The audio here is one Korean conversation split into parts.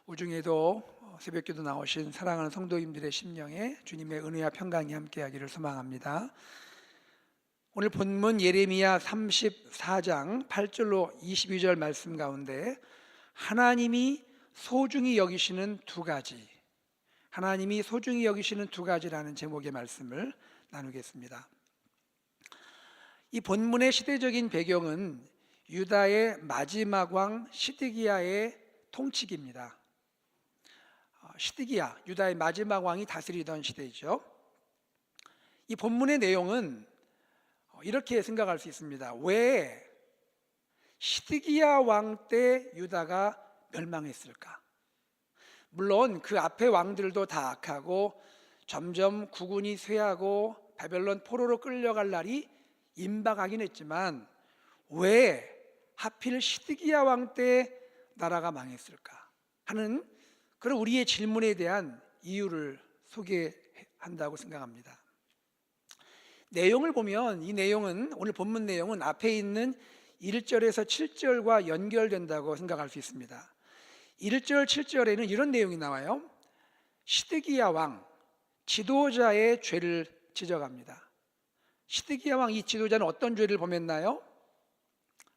오중에도 새벽기도 나오신 사랑하는 성도님들의 심령에 주님의 은혜와 평강이 함께하기를 소망합니다. 오늘 본문 예레미야 34장 8절로 22절 말씀 가운데 하나님이 소중히 여기시는 두 가지, 하나님이 소중히 여기시는 두 가지라는 제목의 말씀을 나누겠습니다. 이 본문의 시대적인 배경은 유다의 마지막 왕 시드기야의 통치기입니다. 시드기야, 유다의 마지막 왕이 다스리던 시대이죠. 이 본문의 내용은 이렇게 생각할 수 있습니다. 왜 시드기야 왕 때 유다가 멸망했을까? 물론 그 앞의 왕들도 다 악하고 점점 국운이 쇠하고 바벨론 포로로 끌려갈 날이 임박하긴 했지만 왜 하필 시드기야 왕 때 나라가 망했을까 하는 그런 우리의 질문에 대한 이유를 소개한다고 생각합니다. 내용을 보면 이 내용은, 오늘 본문 내용은 앞에 있는 1절에서 7절과 연결된다고 생각할 수 있습니다. 1절, 7절에는 이런 내용이 나와요. 시드기야 왕, 지도자의 죄를 지적합니다. 시드기야 왕, 이 지도자는 어떤 죄를 범했나요?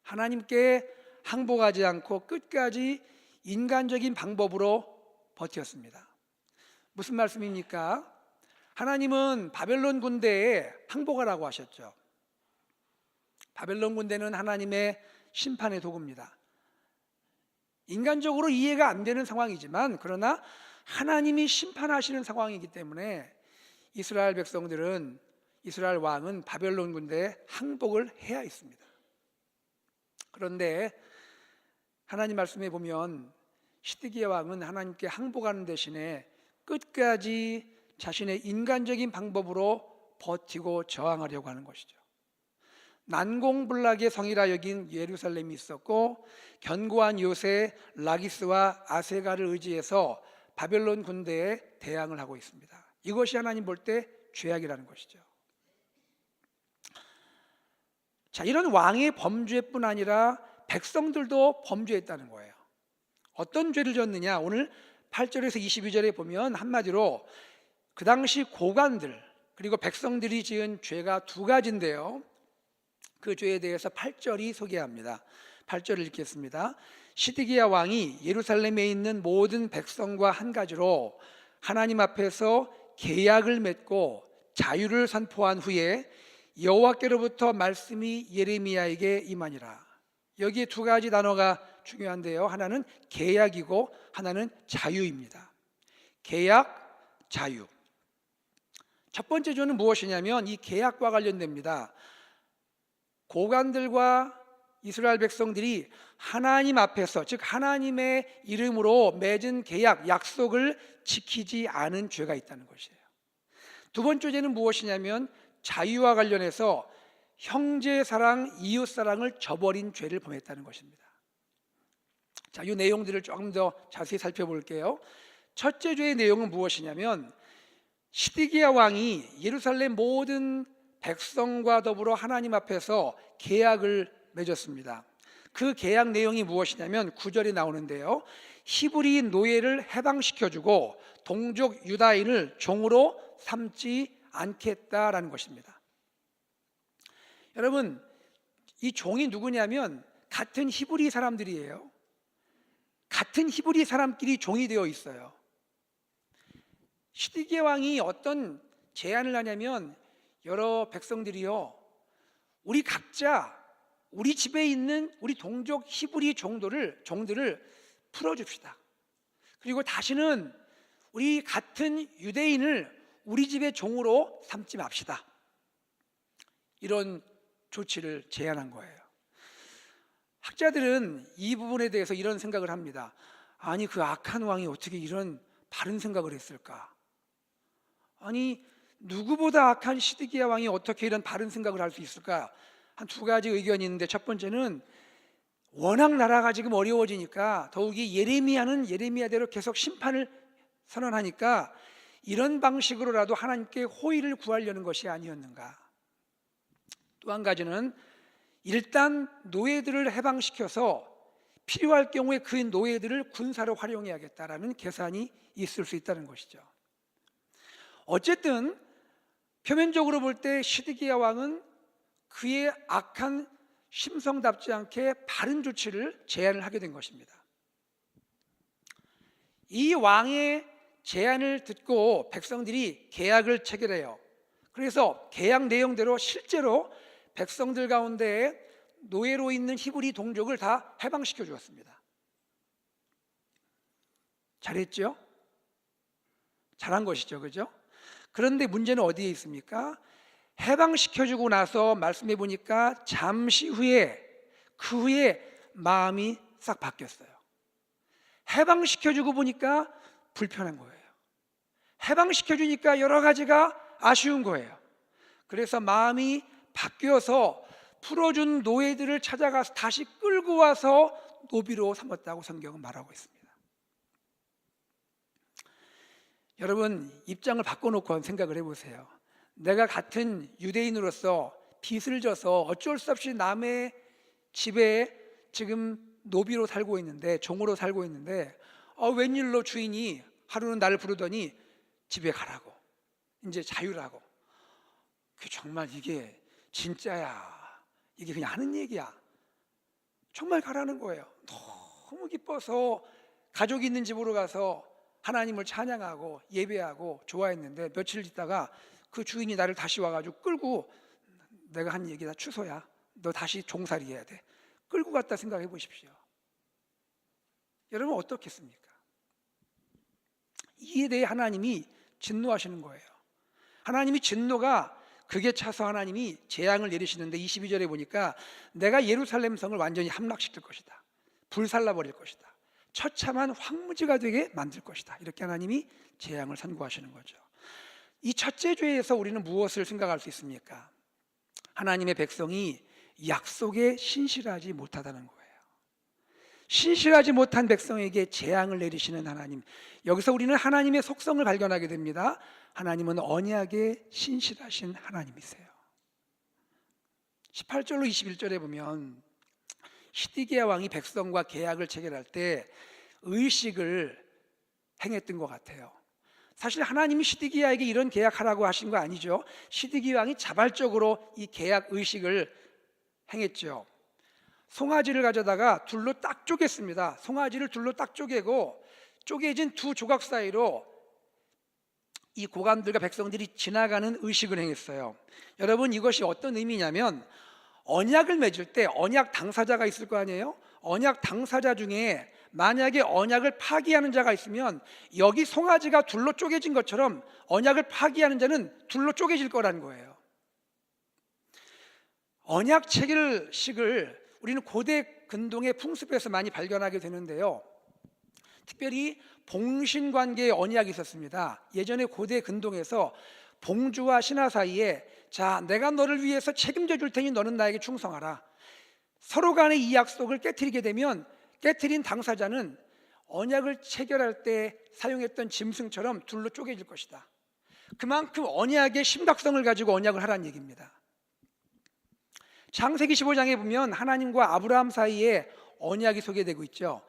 하나님께 항복하지 않고 끝까지 인간적인 방법으로 버텼습니다. 무슨 말씀입니까? 하나님은 바벨론 군대에 항복하라고 하셨죠. 바벨론 군대는 하나님의 심판의 도구입니다. 인간적으로 이해가 안 되는 상황이지만 그러나 하나님이 심판하시는 상황이기 때문에 이스라엘 백성들은, 이스라엘 왕은 바벨론 군대에 항복을 해야 했습니다. 그런데 하나님 말씀에 보면 시드기야 왕은 하나님께 항복하는 대신에 끝까지 자신의 인간적인 방법으로 버티고 저항하려고 하는 것이죠. 난공불락의 성이라 여긴 예루살렘이 있었고 견고한 요새 라기스와 아세가를 의지해서 바벨론 군대에 대항을 하고 있습니다. 이것이 하나님 볼 때 죄악이라는 것이죠. 자, 이런 왕의 범죄뿐 아니라 백성들도 범죄했다는 거예요. 어떤 죄를 졌느냐? 오늘 8절에서 22절에 보면 한마디로 그 당시 고관들 그리고 백성들이 지은 죄가 두 가지인데요, 그 죄에 대해서 8절이 소개합니다. 8절을 읽겠습니다. 시드기야 왕이 예루살렘에 있는 모든 백성과 한 가지로 하나님 앞에서 계약을 맺고 자유를 선포한 후에 여호와께로부터 말씀이 예레미야에게 임하니라. 여기에 두 가지 단어가 중요한데요, 하나는 계약이고 하나는 자유입니다. 계약, 자유. 첫 번째 죄는 무엇이냐면 이 계약과 관련됩니다. 고관들과 이스라엘 백성들이 하나님 앞에서, 즉 하나님의 이름으로 맺은 계약, 약속을 지키지 않은 죄가 있다는 것이에요. 두 번째 죄는 무엇이냐면 자유와 관련해서 형제 사랑, 이웃 사랑을 저버린 죄를 범했다는 것입니다. 자, 이 내용들을 조금 더 자세히 살펴볼게요. 첫째 죄의 내용은 무엇이냐면 시드기야 왕이 예루살렘 모든 백성과 더불어 하나님 앞에서 계약을 맺었습니다. 그 계약 내용이 무엇이냐면 9절에 나오는데요, 히브리 노예를 해방시켜주고 동족 유다인을 종으로 삼지 않겠다라는 것입니다. 여러분, 이 종이 누구냐면 같은 히브리 사람들이에요. 같은 히브리 사람끼리 종이 되어 있어요. 시드기야 왕이 어떤 제안을 하냐면 여러 백성들이요, 우리 각자 우리 집에 있는 우리 동족 히브리 종들을 풀어줍시다. 그리고 다시는 우리 같은 유대인을 우리 집의 종으로 삼지 맙시다. 이런 조치를 제안한 거예요. 학자들은 이 부분에 대해서 이런 생각을 합니다. 아니, 그 악한 왕이 어떻게 이런 바른 생각을 했을까? 아니, 누구보다 악한 시드기야 왕이 어떻게 이런 바른 생각을 할 수 있을까? 한 두 가지 의견이 있는데, 첫 번째는 워낙 나라가 지금 어려워지니까 더욱이 예레미야는 예레미야대로 계속 심판을 선언하니까 이런 방식으로라도 하나님께 호의를 구하려는 것이 아니었는가? 또 한 가지는 일단 노예들을 해방시켜서 필요할 경우에 그 노예들을 군사로 활용해야겠다라는 계산이 있을 수 있다는 것이죠. 어쨌든 표면적으로 볼 때 시드기야 왕은 그의 악한 심성답지 않게 바른 조치를 제안을 하게 된 것입니다. 이 왕의 제안을 듣고 백성들이 계약을 체결해요. 그래서 계약 내용대로 실제로 백성들 가운데 노예로 있는 히브리 동족을 다 해방시켜 주었습니다. 잘했죠? 잘한 것이죠, 그죠? 그런데 문제는 어디에 있습니까? 해방시켜주고 나서 말씀해 보니까 잠시 후에 그 후에 마음이 싹 바뀌었어요. 해방시켜주고 보니까 불편한 거예요. 해방시켜주니까 여러 가지가 아쉬운 거예요. 그래서 마음이 바뀌어서 풀어준 노예들을 찾아가서 다시 끌고 와서 노비로 삼았다고 성경은 말하고 있습니다. 여러분, 입장을 바꿔놓고 생각을 해보세요. 내가 같은 유대인으로서 빚을 져서 어쩔 수 없이 남의 집에 지금 노비로 살고 있는데, 종으로 살고 있는데, 웬일로 주인이 하루는 나를 부르더니 집에 가라고, 이제 자유라고. 정말 이게 진짜야, 이게 그냥 하는 얘기야, 정말 가라는 거예요. 너무 기뻐서 가족이 있는 집으로 가서 하나님을 찬양하고 예배하고 좋아했는데, 며칠 있다가 그 주인이 나를 다시 와가지고 끌고, 내가 한 얘기 다 취소야, 너 다시 종살이 해야 돼, 끌고 갔다 생각해 보십시오. 여러분 어떻겠습니까? 이에 대해 하나님이 진노하시는 거예요. 하나님이 진노가 극에 차서 하나님이 재앙을 내리시는데 22절에 보니까 내가 예루살렘 성을 완전히 함락시킬 것이다, 불살라버릴 것이다, 처참한 황무지가 되게 만들 것이다, 이렇게 하나님이 재앙을 선고하시는 거죠. 이 첫째 죄에서 우리는 무엇을 생각할 수 있습니까? 하나님의 백성이 약속에 신실하지 못하다는 거예요. 신실하지 못한 백성에게 재앙을 내리시는 하나님, 여기서 우리는 하나님의 속성을 발견하게 됩니다. 하나님은 언약에 신실하신 하나님이세요. 18절로 21절에 보면 시드기야 왕이 백성과 계약을 체결할 때 의식을 행했던 것 같아요. 사실 하나님이 시드기야에게 이런 계약하라고 하신 거 아니죠. 시드기야 왕이 자발적으로 이 계약 의식을 행했죠. 송아지를 가져다가 둘로 딱 쪼갰습니다. 송아지를 둘로 딱 쪼개고 쪼개진 두 조각 사이로 이 고관들과 백성들이 지나가는 의식을 행했어요. 여러분, 이것이 어떤 의미냐면, 언약을 맺을 때 언약 당사자가 있을 거 아니에요? 언약 당사자 중에 만약에 언약을 파기하는 자가 있으면, 여기 송아지가 둘로 쪼개진 것처럼 언약을 파기하는 자는 둘로 쪼개질 거라는 거예요. 언약 체결식을 우리는 고대 근동의 풍습에서 많이 발견하게 되는데요. 특별히 봉신관계의 언약이 있었습니다. 예전에 고대 근동에서 봉주와 신하 사이에, 자, 내가 너를 위해서 책임져 줄 테니 너는 나에게 충성하라, 서로 간의 이 약속을 깨트리게 되면 깨트린 당사자는 언약을 체결할 때 사용했던 짐승처럼 둘로 쪼개질 것이다. 그만큼 언약의 심각성을 가지고 언약을 하라는 얘기입니다. 창세기 15장에 보면 하나님과 아브라함 사이에 언약이 소개되고 있죠.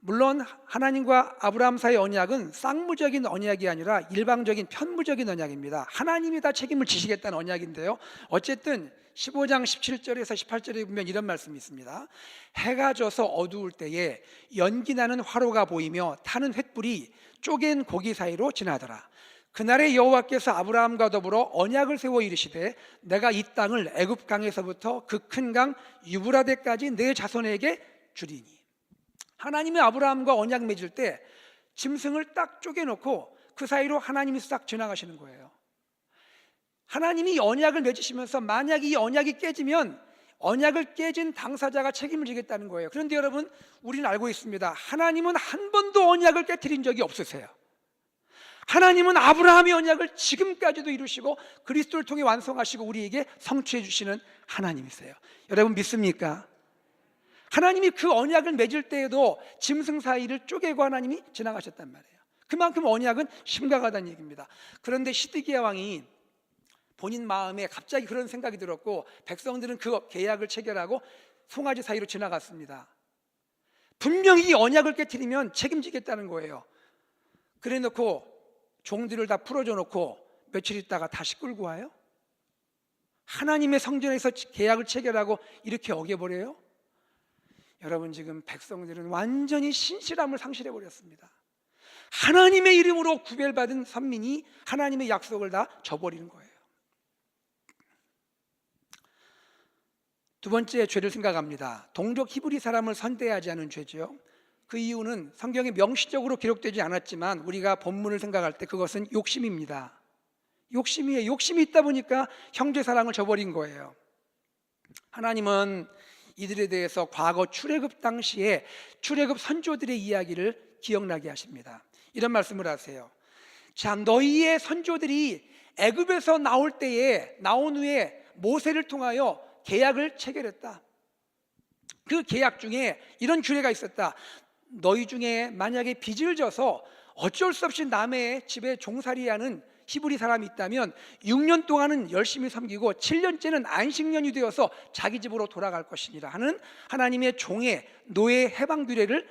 물론 하나님과 아브라함 사이의 언약은 쌍무적인 언약이 아니라 일방적인 편무적인 언약입니다. 하나님이 다 책임을 지시겠다는 언약인데요, 어쨌든 15장 17절에서 18절에 보면 이런 말씀이 있습니다. 해가 져서 어두울 때에 연기나는 화로가 보이며 타는 횃불이 쪼갠 고기 사이로 지나더라. 그날에 여호와께서 아브라함과 더불어 언약을 세워 이르시되, 내가 이 땅을 애굽 강에서부터 그 큰 강 유브라데까지 내 자손에게 주리니. 하나님이 아브라함과 언약 맺을 때 짐승을 딱 쪼개놓고 그 사이로 하나님이 싹 지나가시는 거예요. 하나님이 언약을 맺으시면서 만약 이 언약이 깨지면 언약을 깨진 당사자가 책임을 지겠다는 거예요. 그런데 여러분, 우리는 알고 있습니다. 하나님은 한 번도 언약을 깨트린 적이 없으세요. 하나님은 아브라함의 언약을 지금까지도 이루시고 그리스도를 통해 완성하시고 우리에게 성취해 주시는 하나님이세요. 여러분 믿습니까? 하나님이 그 언약을 맺을 때에도 짐승 사이를 쪼개고 하나님이 지나가셨단 말이에요. 그만큼 언약은 심각하다는 얘기입니다. 그런데 시드기야 왕이 본인 마음에 갑자기 그런 생각이 들었고, 백성들은 그 계약을 체결하고 송아지 사이로 지나갔습니다. 분명히 이 언약을 깨트리면 책임지겠다는 거예요. 그래 놓고 종들을 다 풀어줘 놓고 며칠 있다가 다시 끌고 와요? 하나님의 성전에서 계약을 체결하고 이렇게 어겨버려요? 여러분, 지금 백성들은 완전히 신실함을 상실해 버렸습니다. 하나님의 이름으로 구별받은 선민이 하나님의 약속을 다 저버리는 거예요. 두 번째 죄를 생각합니다. 동족 히브리 사람을 선대하지 않은 죄죠. 그 이유는 성경에 명시적으로 기록되지 않았지만 우리가 본문을 생각할 때 그것은 욕심입니다. 욕심이에요. 욕심이 있다 보니까 형제 사랑을 저버린 거예요. 하나님은 이들에 대해서 과거 출애굽 당시에 출애굽 선조들의 이야기를 기억나게 하십니다. 이런 말씀을 하세요. 자, 너희의 선조들이 애굽에서 나온 후에 모세를 통하여 계약을 체결했다. 그 계약 중에 이런 규례가 있었다. 너희 중에 만약에 빚을 져서 어쩔 수 없이 남의 집에 종살이하는 히브리 사람이 있다면 6년 동안은 열심히 섬기고 7년째는 안식년이 되어서 자기 집으로 돌아갈 것이니라 하는 하나님의 종의 노예 해방 규례를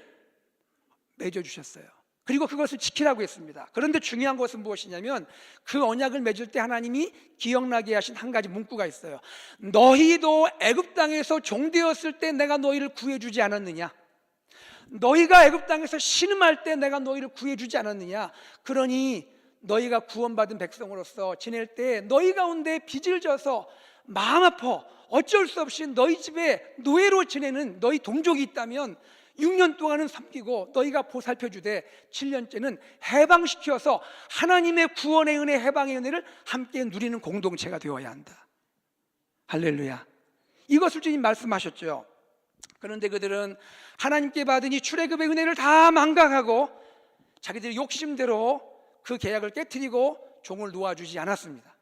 맺어주셨어요. 그리고 그것을 지키라고 했습니다. 그런데 중요한 것은 무엇이냐면 그 언약을 맺을 때 하나님이 기억나게 하신 한 가지 문구가 있어요. 너희도 애굽 땅에서 종되었을 때 내가 너희를 구해주지 않았느냐? 너희가 애굽 땅에서 신음할 때 내가 너희를 구해주지 않았느냐? 그러니 너희가 구원받은 백성으로서 지낼 때 너희 가운데 빚을 져서 마음 아파 어쩔 수 없이 너희 집에 노예로 지내는 너희 동족이 있다면 6년 동안은 섬기고 너희가 보살펴주되 7년째는 해방시켜서 하나님의 구원의 은혜, 해방의 은혜를 함께 누리는 공동체가 되어야 한다. 할렐루야. 이것을 주님 말씀하셨죠. 그런데 그들은 하나님께 받은 이 출애굽의 은혜를 다 망각하고 자기들의 욕심대로 그 계약을 깨트리고 종을 놓아주지 않았습니다.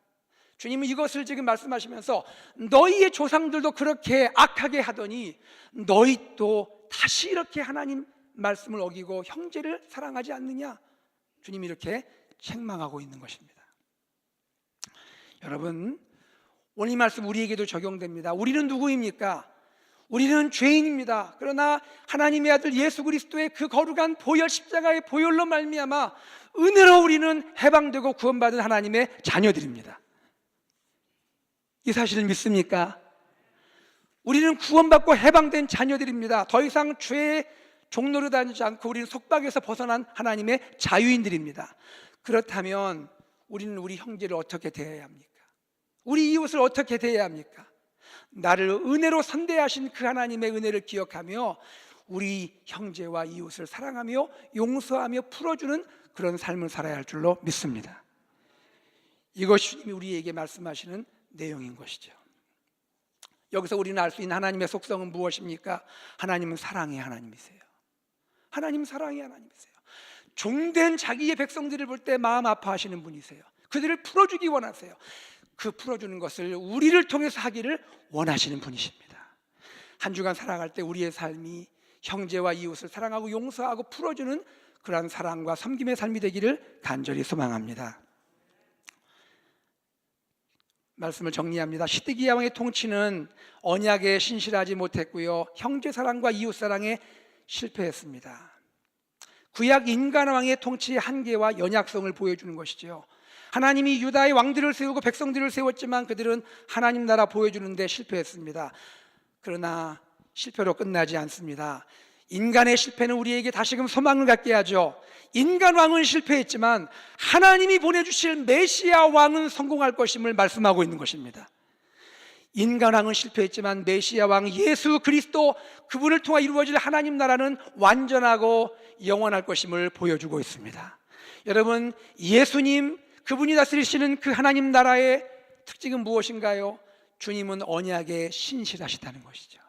주님은 이것을 지금 말씀하시면서 너희의 조상들도 그렇게 악하게 하더니 너희 또 다시 이렇게 하나님 말씀을 어기고 형제를 사랑하지 않느냐? 주님이 이렇게 책망하고 있는 것입니다. 여러분, 오늘 이 말씀 우리에게도 적용됩니다. 우리는 누구입니까? 우리는 죄인입니다. 그러나 하나님의 아들 예수 그리스도의 그 거룩한 보혈, 십자가의 보혈로 말미암아 은혜로 우리는 해방되고 구원받은 하나님의 자녀들입니다. 이 사실을 믿습니까? 우리는 구원받고 해방된 자녀들입니다. 더 이상 죄의 종노릇 하지 않고 우리는 속박에서 벗어난 하나님의 자유인들입니다. 그렇다면 우리는 우리 형제를 어떻게 대해야 합니까? 우리 이웃을 어떻게 대해야 합니까? 나를 은혜로 선대하신 그 하나님의 은혜를 기억하며 우리 형제와 이웃을 사랑하며 용서하며 풀어주는 그런 삶을 살아야 할 줄로 믿습니다. 이것이 주님이 우리에게 말씀하시는 내용인 것이죠. 여기서 우리는 알 수 있는 하나님의 속성은 무엇입니까? 하나님은 사랑의 하나님이세요. 하나님 사랑의 하나님이세요. 종된 자기의 백성들을 볼 때 마음 아파하시는 분이세요. 그들을 풀어주기 원하세요. 그 풀어주는 것을 우리를 통해서 하기를 원하시는 분이십니다. 한 주간 살아갈 때 우리의 삶이 형제와 이웃을 사랑하고 용서하고 풀어주는 그러한 사랑과 섬김의 삶이 되기를 간절히 소망합니다. 말씀을 정리합니다. 시드기야 왕의 통치는 언약에 신실하지 못했고요, 형제 사랑과 이웃 사랑에 실패했습니다. 구약 인간 왕의 통치의 한계와 연약성을 보여주는 것이죠. 하나님이 유다의 왕들을 세우고 백성들을 세웠지만 그들은 하나님 나라 보여주는데 실패했습니다. 그러나 실패로 끝나지 않습니다. 인간의 실패는 우리에게 다시금 소망을 갖게 하죠. 인간 왕은 실패했지만 하나님이 보내주실 메시아 왕은 성공할 것임을 말씀하고 있는 것입니다. 인간 왕은 실패했지만 메시아 왕 예수 그리스도, 그분을 통해 이루어질 하나님 나라는 완전하고 영원할 것임을 보여주고 있습니다. 여러분, 예수님, 그분이 다스리시는 그 하나님 나라의 특징은 무엇인가요? 주님은 언약에 신실하시다는 것이죠.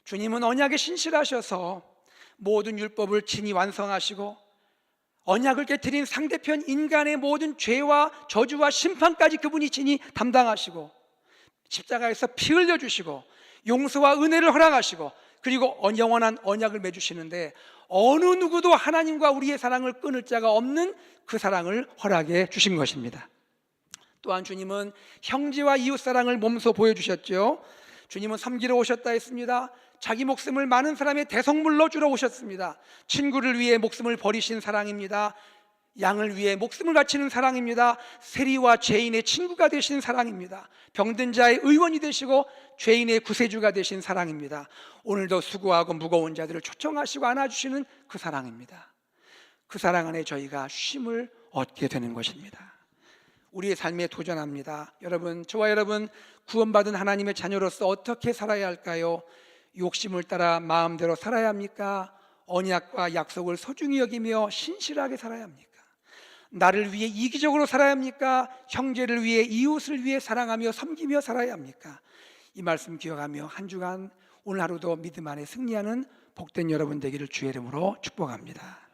주님은 언약에 신실하셔서 모든 율법을 친히 완성하시고 언약을 깨트린 상대편 인간의 모든 죄와 저주와 심판까지 그분이 친히 담당하시고 십자가에서 피 흘려주시고 용서와 은혜를 허락하시고 그리고 영원한 언약을 맺으시는데 어느 누구도 하나님과 우리의 사랑을 끊을 자가 없는 그 사랑을 허락해 주신 것입니다. 또한 주님은 형제와 이웃 사랑을 몸소 보여주셨죠. 주님은 섬기러 오셨다 했습니다. 자기 목숨을 많은 사람의 대성물로 주러 오셨습니다. 친구를 위해 목숨을 버리신 사랑입니다. 양을 위해 목숨을 바치는 사랑입니다. 세리와 죄인의 친구가 되신 사랑입니다. 병든 자의 의원이 되시고 죄인의 구세주가 되신 사랑입니다. 오늘도 수고하고 무거운 자들을 초청하시고 안아주시는 그 사랑입니다. 그 사랑 안에 저희가 쉼을 얻게 되는 것입니다. 우리의 삶에 도전합니다. 여러분, 저와 여러분 구원받은 하나님의 자녀로서 어떻게 살아야 할까요? 욕심을 따라 마음대로 살아야 합니까? 언약과 약속을 소중히 여기며 신실하게 살아야 합니까? 나를 위해 이기적으로 살아야 합니까? 형제를 위해, 이웃을 위해 사랑하며 섬기며 살아야 합니까? 이 말씀 기억하며 한 주간 오늘 하루도 믿음 안에 승리하는 복된 여러분 되기를 주의 이름으로 축복합니다.